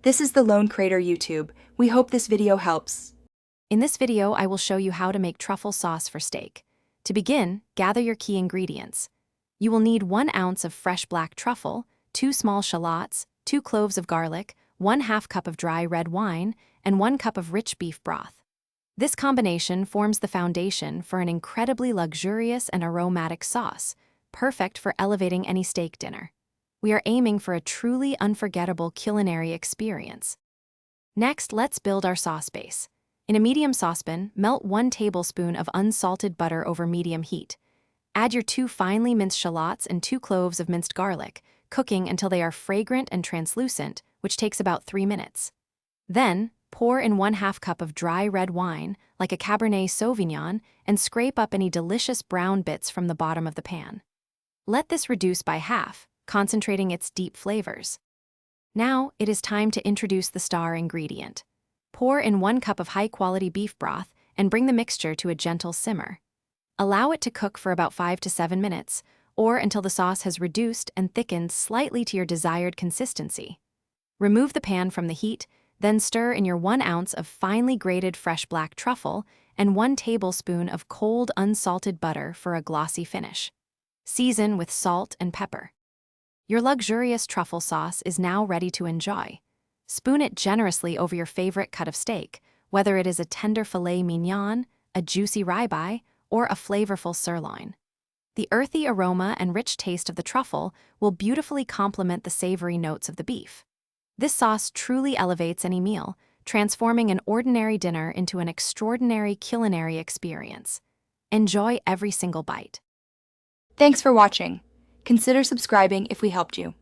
This is the Lone Crater YouTube. We hope this video helps. In this video, I will show you how to make truffle sauce for steak. To begin, gather your key ingredients. You will need 1 ounce of fresh black truffle, 2 small shallots, 2 cloves of garlic, 1/2 cup of dry red wine, and 1 cup of rich beef broth. This combination forms the foundation for an incredibly luxurious and aromatic sauce, perfect for elevating any steak dinner. We are aiming for a truly unforgettable culinary experience. Next, let's build our sauce base. In a medium saucepan, melt 1 tablespoon of unsalted butter over medium heat. Add your 2 finely minced shallots and 2 cloves of minced garlic, cooking until they are fragrant and translucent, which takes about 3 minutes. Then, pour in 1/2 cup of dry red wine, like a Cabernet Sauvignon, and scrape up any delicious brown bits from the bottom of the pan. Let this reduce by half, concentrating its deep flavors. Now, it is time to introduce the star ingredient. Pour in 1 cup of high-quality beef broth and bring the mixture to a gentle simmer. Allow it to cook for about 5 to 7 minutes, or until the sauce has reduced and thickened slightly to your desired consistency. Remove the pan from the heat, then stir in your 1 ounce of finely grated fresh black truffle and 1 tablespoon of cold unsalted butter for a glossy finish. Season with salt and pepper. Your luxurious truffle sauce is now ready to enjoy. Spoon it generously over your favorite cut of steak, whether it is a tender filet mignon, a juicy ribeye, or a flavorful sirloin. The earthy aroma and rich taste of the truffle will beautifully complement the savory notes of the beef. This sauce truly elevates any meal, transforming an ordinary dinner into an extraordinary culinary experience. Enjoy every single bite. Thanks for watching. Consider subscribing if we helped you.